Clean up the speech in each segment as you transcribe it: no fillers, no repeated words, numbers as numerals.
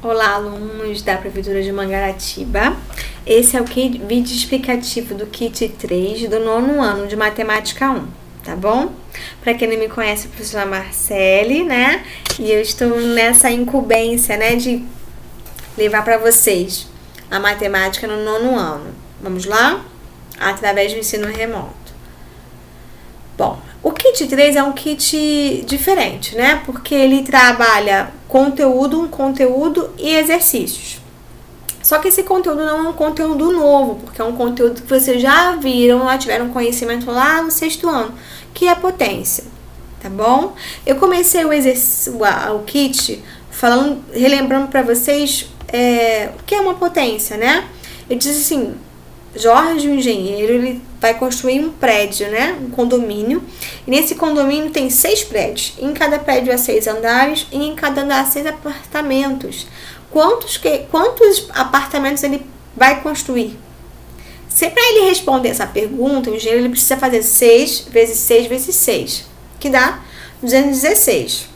Olá, alunos da Prefeitura de Mangaratiba. Esse é o vídeo explicativo do Kit 3 do 9º ano de Matemática 1, tá bom? Para quem não me conhece, a professora Marcele, né? E eu estou nessa incumbência, né, de levar para vocês a matemática no 9º ano. Vamos lá? Através do ensino remoto. Bom, o Kit 3 é um kit diferente, né? Porque ele trabalha conteúdo e exercícios. Só que esse conteúdo não é um conteúdo novo, porque é um conteúdo que vocês já viram, já tiveram conhecimento lá no 6º ano, que é a potência, tá bom? Eu comecei o kit relembrando para vocês o que é uma potência, né? Eu disse assim, Jorge, o engenheiro, ele vai construir um prédio, né? Um condomínio. E nesse condomínio tem 6 prédios. Em cada prédio há 6 andares e em cada andar 6 apartamentos. Quantos apartamentos ele vai construir? Se para ele responder essa pergunta, o engenheiro ele precisa fazer 6 vezes 6 vezes 6, que dá 216.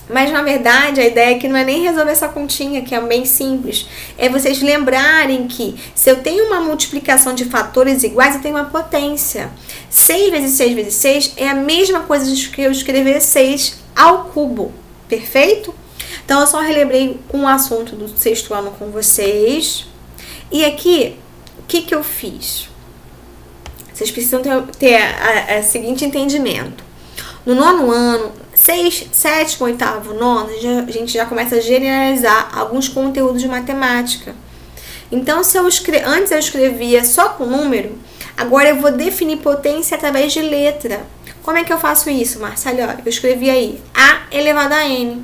Mas, na verdade, a ideia é que não é nem resolver essa continha, que é bem simples. É vocês lembrarem que se eu tenho uma multiplicação de fatores iguais, eu tenho uma potência. 6 vezes 6 vezes 6 é a mesma coisa que eu escrever 6 ao cubo. Perfeito? Então, eu só relembrei um assunto do 6º ano com vocês. E aqui, o que eu fiz? Vocês precisam ter o seguinte entendimento. No 9º ano, 6, 7º, 8º, 9º, a gente já começa a generalizar alguns conteúdos de matemática. Então, se antes eu escrevia só com número, agora eu vou definir potência através de letra. Como é que eu faço isso, Marcelo? Eu escrevi aí A elevado a N.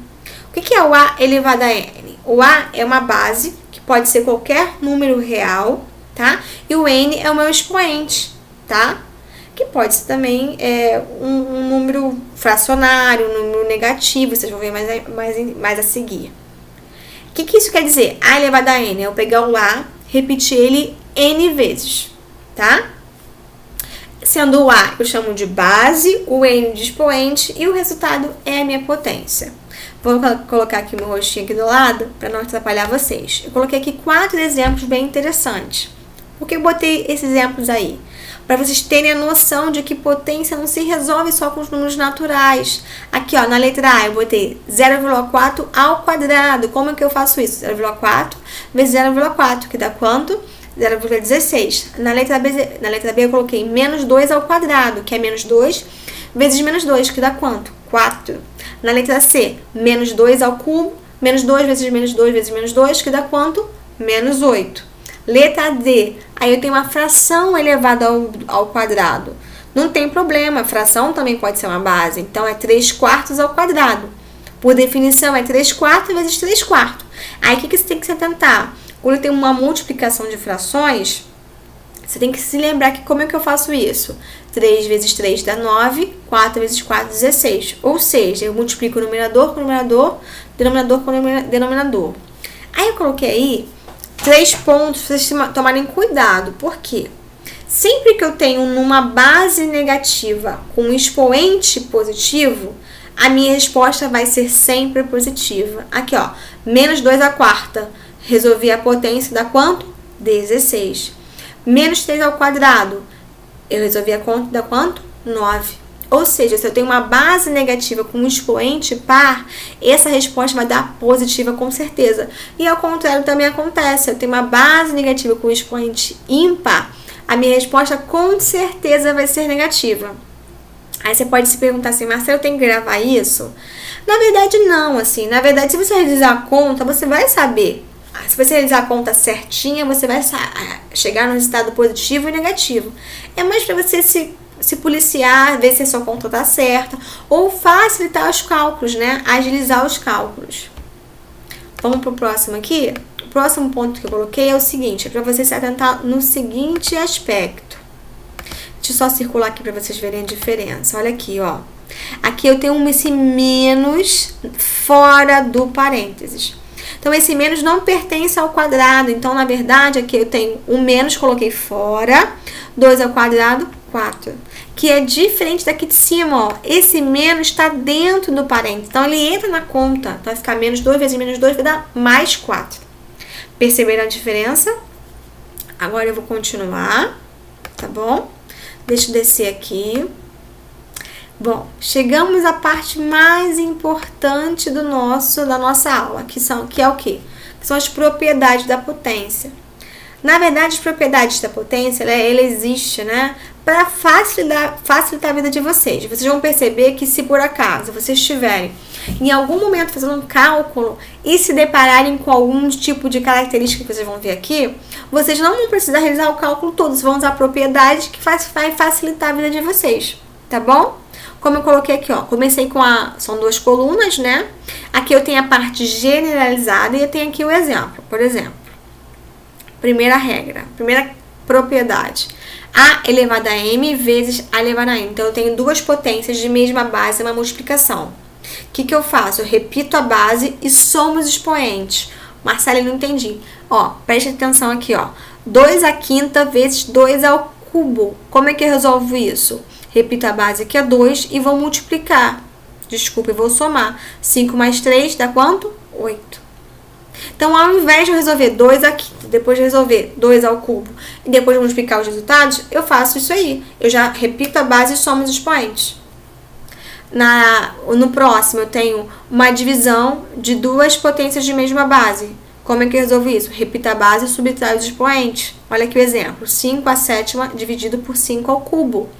O que é o A elevado a N? O A é uma base, que pode ser qualquer número real, tá? E o N é o meu expoente, tá? Que pode ser também um número fracionário, um número negativo, vocês vão ver mais a seguir. O que isso quer dizer? A elevado a N é eu pegar o A, repetir ele N vezes, tá? Sendo o A eu chamo de base, o N de expoente e o resultado é a minha potência. Vou colocar aqui meu rostinho aqui do lado para não atrapalhar vocês. Eu coloquei aqui 4 exemplos bem interessantes. Por que eu botei esses exemplos aí? Para vocês terem a noção de que potência não se resolve só com os números naturais. Aqui, ó, na letra A, eu botei 0,4 ao quadrado. Como é que eu faço isso? 0,4 vezes 0,4, que dá quanto? 0,16. Na letra B, eu coloquei menos 2 ao quadrado, que é menos 2 vezes menos 2, que dá quanto? 4. Na letra C, menos 2 ao cubo, menos 2 vezes menos 2 vezes menos 2, que dá quanto? Menos 8. Letra D, aí eu tenho uma fração elevada ao quadrado. Não tem problema, a fração também pode ser uma base. Então, é 3/4 ao quadrado. Por definição, é 3/4 vezes 3/4. Aí, o que você tem que se atentar? Quando tem uma multiplicação de frações, você tem que se lembrar que como é que eu faço isso? 3 vezes 3 dá 9, 4 vezes 4, 16. Ou seja, eu multiplico o numerador com o numerador, denominador com o denominador. Aí, eu coloquei aí 3 pontos para vocês tomarem cuidado. Por quê? Sempre que eu tenho uma base negativa com um expoente positivo, a minha resposta vai ser sempre positiva. Aqui, ó, menos 2/4. Resolvi a potência, dá quanto? 16. Menos 3 ao quadrado. Eu resolvi a conta, dá quanto? 9. Ou seja, se eu tenho uma base negativa com um expoente par, essa resposta vai dar positiva com certeza. E ao contrário também acontece. Se eu tenho uma base negativa com um expoente ímpar, a minha resposta com certeza vai ser negativa. Aí você pode se perguntar assim, Marcelo, eu tenho que gravar isso? Na verdade, não. Assim, na verdade, se você realizar a conta, você vai saber. Se você realizar a conta certinha, você vai chegar no resultado positivo e negativo. É mais para você se policiar, ver se a sua conta está certa, ou facilitar os cálculos, né? Agilizar os cálculos. Vamos para o próximo aqui? O próximo ponto que eu coloquei é o seguinte, é para você se atentar no seguinte aspecto. Deixa eu só circular aqui para vocês verem a diferença. Olha aqui, ó. Aqui eu tenho esse menos fora do parênteses. Então, esse menos não pertence ao quadrado. Então, na verdade, aqui eu tenho o menos, coloquei fora. 2 ao quadrado, 4. que é diferente daqui de cima, ó. Esse menos está dentro do parênteses, então ele entra na conta. Então vai ficar menos 2 vezes menos 2 vai dar mais 4. Perceberam a diferença? Agora eu vou continuar, tá bom? Deixa eu descer aqui. Bom, chegamos à parte mais importante da nossa aula, que é o quê? Que são as propriedades da potência. Na verdade, as propriedades da potência, ela existe, né, para facilitar a vida de vocês. Vocês vão perceber que se por acaso vocês estiverem em algum momento fazendo um cálculo e se depararem com algum tipo de característica que vocês vão ver aqui, vocês não vão precisar realizar o cálculo todo, vocês vão usar propriedades que vai facilitar a vida de vocês, tá bom? Como eu coloquei aqui, ó, comecei com são 2 colunas, né? Aqui eu tenho a parte generalizada e eu tenho aqui o exemplo. Por exemplo, primeira regra, primeira propriedade. A elevado a m vezes A elevado a n. Então, eu tenho 2 potências de mesma base, uma multiplicação. O que eu faço? Eu repito a base e somo os expoentes. Marcela, eu não entendi. Ó, preste atenção aqui, ó. 2 à quinta vezes 2 ao cubo. Como é que eu resolvo isso? Repito a base que é 2 e vou multiplicar. Desculpa, eu vou somar. 5 mais 3 dá quanto? 8. Então, ao invés de eu resolver 2 à quinta, depois de resolver 2 ao cubo e depois de multiplicar os resultados, eu faço isso aí. Eu já repito a base e somo os expoentes. No próximo, eu tenho uma divisão de 2 potências de mesma base. Como é que eu resolvo isso? Repito a base e subtraio os expoentes. Olha aqui o exemplo. 5 à sétima dividido por 5 ao cubo.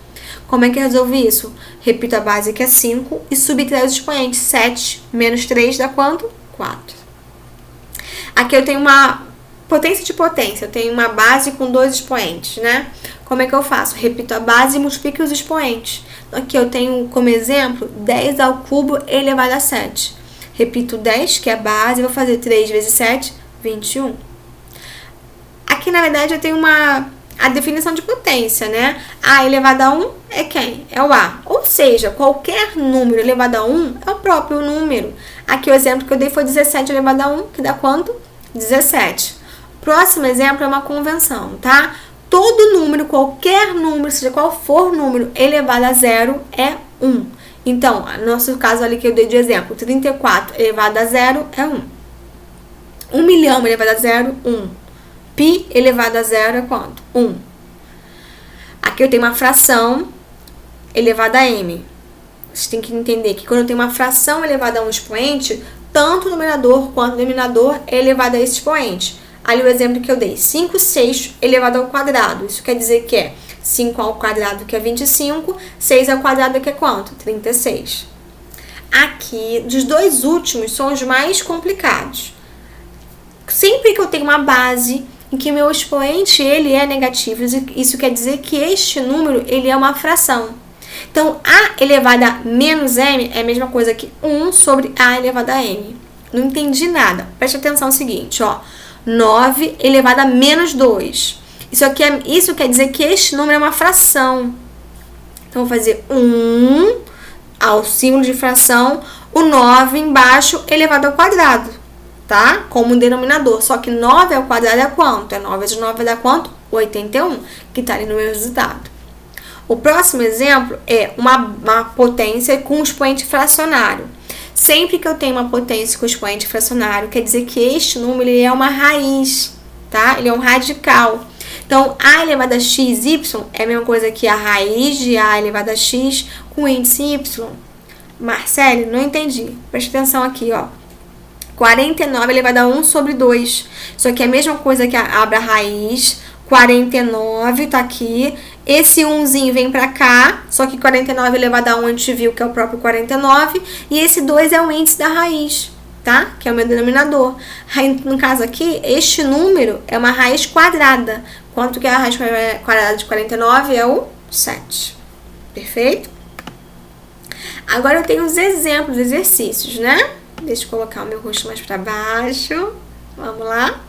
Como é que eu resolvo isso? Repito a base que é 5 e subtraio os expoentes. 7 menos 3 dá quanto? 4. Aqui eu tenho uma potência de potência. Eu tenho uma base com 2 expoentes, né? Como é que eu faço? Repito a base e multiplico os expoentes. Aqui eu tenho como exemplo 10 ao cubo elevado a 7. Repito 10, que é a base, e vou fazer 3 vezes 7, 21. Aqui, na verdade, eu tenho a definição de potência, né? A elevado a 1 é quem? É o A. Ou seja, qualquer número elevado a 1 é o próprio número. Aqui o exemplo que eu dei foi 17 elevado a 1, que dá quanto? 17. Próximo exemplo é uma convenção, tá? Todo número, qualquer número, seja qual for o número elevado a 0 é 1. Então, no nosso caso ali que eu dei de exemplo, 34 elevado a 0 é 1. 1 milhão elevado a 0, 1. Pi elevado a 0 é quanto? 1. Aqui eu tenho uma fração elevada a m. Vocês têm que entender que quando eu tenho uma fração elevada a um expoente, tanto o numerador quanto o denominador é elevado a esse expoente. Ali o exemplo que eu dei, 5 sextos elevado ao quadrado. Isso quer dizer que é 5 ao quadrado, que é 25, 6 ao quadrado, que é quanto? 36. Aqui, dos 2 últimos, são os mais complicados. Sempre que eu tenho uma base em que meu expoente ele é negativo, isso quer dizer que este número ele é uma fração. Então, A elevado a menos m é a mesma coisa que 1 sobre A elevado a n. Não entendi nada. Preste atenção no seguinte, ó. 9 elevado a menos 2. Isso quer dizer que este número é uma fração. Então, vou fazer 1 ao símbolo de fração, o 9 embaixo elevado ao quadrado, tá? Como denominador. Só que 9 ao quadrado é quanto? 9 vezes 9 vai dar quanto? 81, que está ali no meu resultado. O próximo exemplo é uma potência com expoente fracionário. Sempre que eu tenho uma potência com expoente fracionário, quer dizer que este número ele é uma raiz, tá? Ele é um radical. Então, A elevado a x, y é a mesma coisa que a raiz de A elevado a x com índice y. Marcele, não entendi. Preste atenção aqui, ó. 49 elevado a 1 sobre 2. Isso aqui é a mesma coisa que abra a raiz. 49 tá aqui. Esse 1zinho vem pra cá. Só que 49 elevado a 1 a gente viu que é o próprio 49. E esse 2 é o índice da raiz, tá? Que é o meu denominador. No caso aqui, este número é uma raiz quadrada. Quanto que é a raiz quadrada de 49? É o 7. Perfeito? Agora eu tenho os exemplos, exercícios, né? Deixa eu colocar o meu rosto mais para baixo. Vamos lá.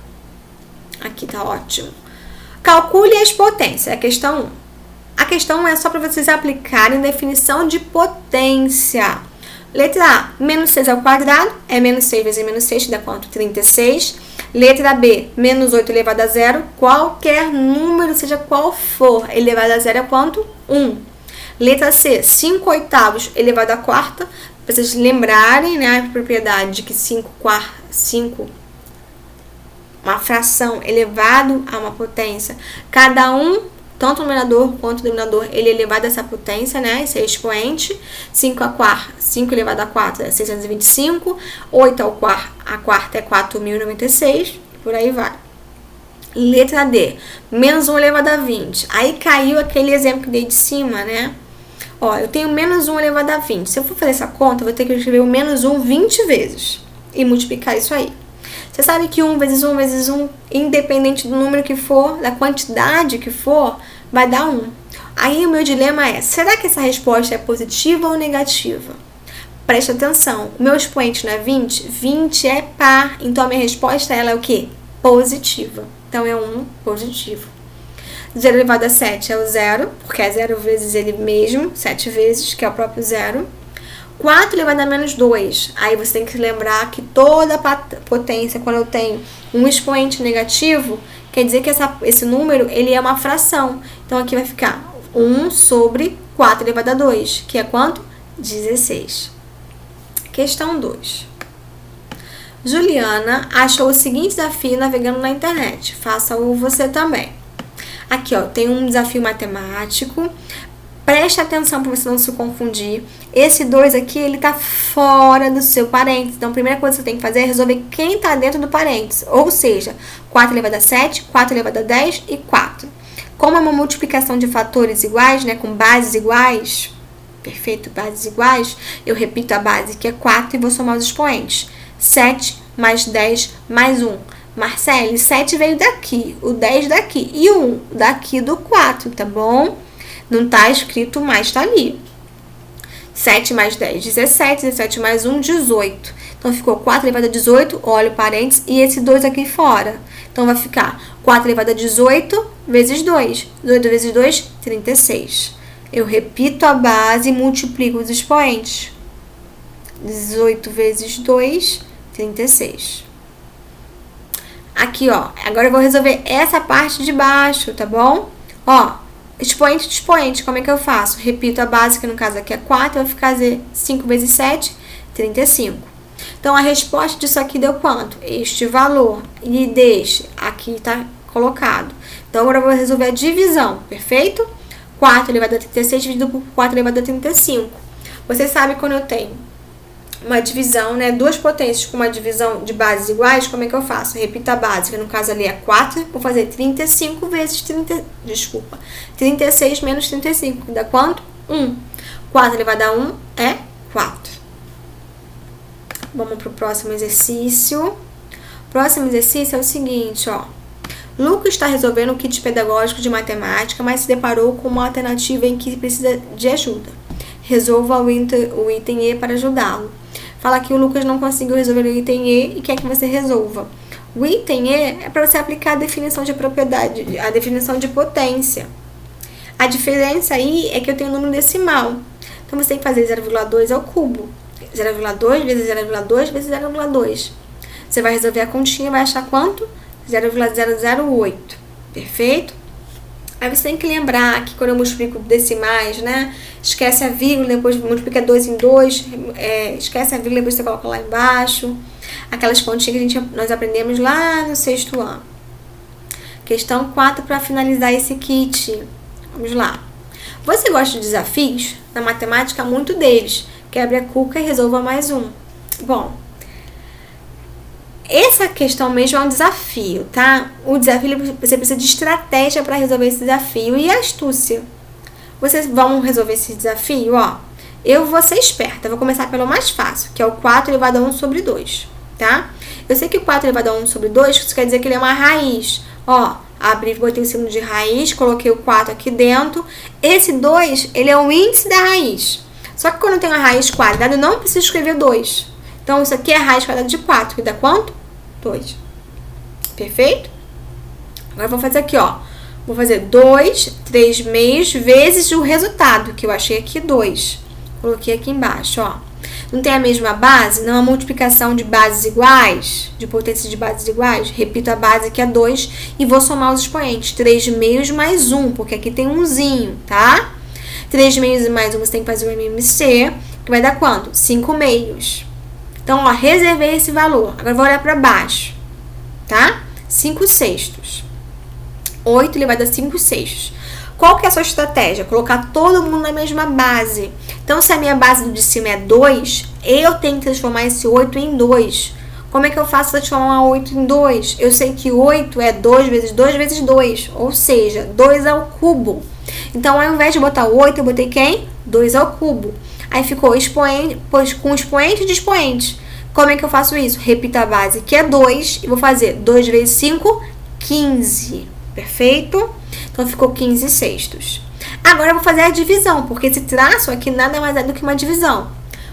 Aqui tá ótimo. Calcule as potências, é a questão 1. A questão 1 é só para vocês aplicarem definição de potência. Letra A, menos 6 ao quadrado, é menos 6 vezes menos 6, dá quanto? 36. Letra B, menos 8 elevado a 0, qualquer número, seja qual for, elevado a 0 é quanto? 1. Letra C, 5/8 elevado à quarta. Para vocês lembrarem, né, a propriedade de que 5, uma fração elevado a uma potência, cada um, tanto o numerador quanto o denominador, ele é elevado a essa potência, né? Esse é expoente. 5 elevado a 4 é 625. 8 a quarta é 4.096. Por aí vai. Letra D, menos 1 elevado a 20. Aí caiu aquele exemplo que dei de cima, né? Ó, eu tenho menos 1 elevado a 20. Se eu for fazer essa conta, eu vou ter que escrever o menos 1 20 vezes. E multiplicar isso aí. Você sabe que 1 vezes 1 vezes 1, independente do número que for, da quantidade que for, vai dar 1. Aí o meu dilema é, será que essa resposta é positiva ou negativa? Preste atenção, o meu expoente não é 20? 20 é par, então a minha resposta ela é o quê? Positiva. Então é 1 positivo. 0 elevado a 7 é o 0, porque é 0 vezes ele mesmo, 7 vezes, que é o próprio 0. 4 elevado a menos 2. Aí você tem que lembrar que toda potência, quando eu tenho um expoente negativo, quer dizer que esse número ele é uma fração. Então aqui vai ficar 1 sobre 4 elevado a 2, que é quanto? 16. Questão 2. Juliana achou o seguinte desafio navegando na internet. Faça-o você também. Aqui, ó, tem um desafio matemático. Preste atenção para você não se confundir. Esse 2 aqui, ele tá fora do seu parênteses. Então, a primeira coisa que você tem que fazer é resolver quem tá dentro do parênteses. Ou seja, 4 elevado a 7, 4 elevado a 10 e 4. Como é uma multiplicação de fatores iguais, né, com bases iguais, perfeito, bases iguais, eu repito a base, que é 4, e vou somar os expoentes. 7 mais 10 mais 1. Marcele, 7 veio daqui, o 10 daqui e o 1 daqui do 4, tá bom? Não tá escrito, mas tá ali. 7 mais 10, 17, 17 mais 1, 18. Então, ficou 4 elevado a 18, olha o parênteses, e esse 2 aqui fora. Então, vai ficar 4 elevado a 18 vezes 2. 18 vezes 2, 36. Eu repito a base e multiplico os expoentes. 18 vezes 2, 36. Aqui, ó, agora eu vou resolver essa parte de baixo, tá bom? Ó, expoente de expoente, como é que eu faço? Repito a base, que no caso aqui é 4, vai ficar 5 vezes 7, 35. Então, a resposta disso aqui deu quanto? Este valor. E deste, aqui tá colocado. Então, agora eu vou resolver a divisão, perfeito? 4 elevado a 36 dividido por 4 elevado a 35. Vocês sabem quando eu tenho uma divisão, né, duas potências com uma divisão de bases iguais, como é que eu faço? Repito a base, que no caso ali é 4, vou fazer 35 vezes 36 menos 35, dá quanto? 1. 4 elevado a 1 é 4. Vamos para o próximo exercício. O próximo exercício é o seguinte, ó. Lucas está resolvendo o kit pedagógico de matemática, mas se deparou com uma alternativa em que precisa de ajuda. Resolva o item E para ajudá-lo. Fala que o Lucas não conseguiu resolver o item E e quer que você resolva. O item E é para você aplicar a definição de propriedade, a definição de potência. A diferença aí é que eu tenho um número decimal. Então, você tem que fazer 0,2 ao cubo. 0,2 vezes 0,2 vezes 0,2. Você vai resolver a continha e vai achar quanto? 0,008. Perfeito? Aí você tem que lembrar que quando eu multiplico decimais, né? Esquece a vírgula, depois multiplica 2 em 2, esquece a vírgula, depois você coloca lá embaixo. Aquelas continhas que nós aprendemos lá no 6º ano. Questão 4 para finalizar esse kit. Vamos lá. Você gosta de desafios? Na matemática, muito deles. Quebre a cuca e resolva mais um. Bom, essa questão mesmo é um desafio, tá? O desafio, você precisa de estratégia para resolver esse desafio e astúcia. Vocês vão resolver esse desafio, ó. Eu vou ser esperta, vou começar pelo mais fácil, que é o 4 elevado a 1 sobre 2, tá? Eu sei que o 4 elevado a 1 sobre 2, isso quer dizer que ele é uma raiz. Ó, abri, botei o símbolo de raiz, coloquei o 4 aqui dentro. Esse 2, ele é o índice da raiz. Só que quando eu tenho a raiz quadrada, eu não preciso escrever 2. Então, isso aqui é a raiz quadrada de 4, que dá quanto? 2. Perfeito? Agora, eu vou fazer aqui, ó. Vou fazer 2, 3 meios vezes o resultado, que eu achei aqui 2. Coloquei aqui embaixo, ó. Não tem a mesma base? Não é uma multiplicação de bases iguais, de potências de bases iguais? Repito a base, que é 2, e vou somar os expoentes. 3 meios mais 1, porque aqui tem umzinho, tá? 3 meios e mais 1, você tem que fazer o MMC, que vai dar quanto? 5 meios. Então, ó, reservei esse valor. Agora, vou olhar para baixo, tá? 5 sextos. 8 elevado a 5 sextos. Qual que é a sua estratégia? Colocar todo mundo na mesma base. Então, se a minha base do de cima é 2, eu tenho que transformar esse 8 em 2. Como é que eu faço transformar 8 em 2? Eu sei que 8 é 2 vezes 2 vezes 2, ou seja, 2 ao cubo. Então, ao invés de botar 8, eu botei quem? 2 ao cubo. Aí ficou expoente, com expoente de expoente. Como é que eu faço isso? Repito a base, que é 2, e vou fazer 2 vezes 5, 15. Perfeito? Então, ficou 15 sextos. Agora, eu vou fazer a divisão, porque esse traço aqui nada mais é do que uma divisão.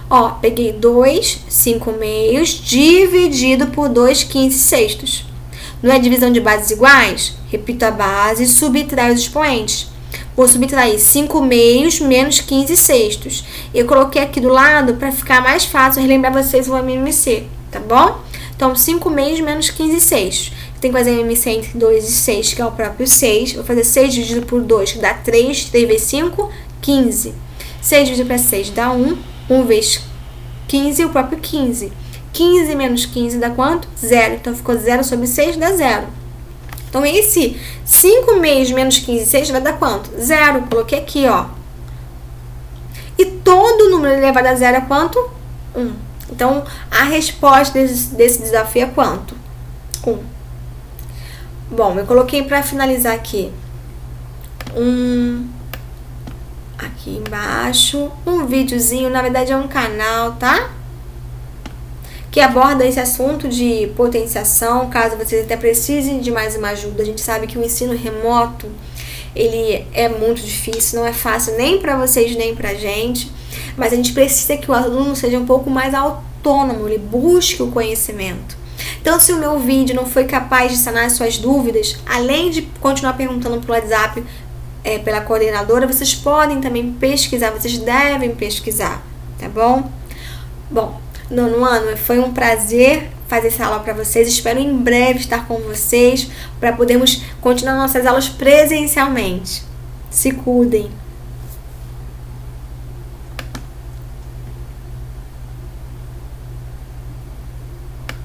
Ó, peguei 2, 5 meios, dividido por 2, 15 sextos. Não é divisão de bases iguais? Repito a base e subtraio os expoentes. Vou subtrair 5 meios menos 15 sextos. Eu coloquei aqui do lado para ficar mais fácil relembrar vocês o MMC, tá bom? Então, 5 meios menos 15 sextos. Tem que fazer MMC entre 2 e 6, que é o próprio 6. Vou fazer 6 dividido por 2, que dá 3. 3 vezes 5, 15. 6 dividido para 6 dá 1. 1 vezes 15, o próprio 15. 15 menos 15 dá quanto? 0. Então, ficou 0 sobre 6, dá 0. Então, esse 5 meios menos 15, 6 vai dar quanto? 0. Coloquei aqui, ó. E todo número elevado a 0 é quanto? 1. Então, a resposta desse desafio é quanto? 1. Bom, eu coloquei para finalizar aqui aqui embaixo, um videozinho, na verdade é um canal, tá? Que aborda esse assunto de potenciação, caso vocês até precisem de mais uma ajuda. A gente sabe que o ensino remoto, ele é muito difícil, não é fácil nem para vocês, nem pra gente, mas a gente precisa que o aluno seja um pouco mais autônomo, ele busque o conhecimento. Então, se o meu vídeo não foi capaz de sanar as suas dúvidas, além de continuar perguntando pelo WhatsApp, pela coordenadora, vocês podem também pesquisar, vocês devem pesquisar, tá bom? Bom, nono ano, foi um prazer fazer essa aula para vocês, espero em breve estar com vocês para podermos continuar nossas aulas presencialmente. Se cuidem!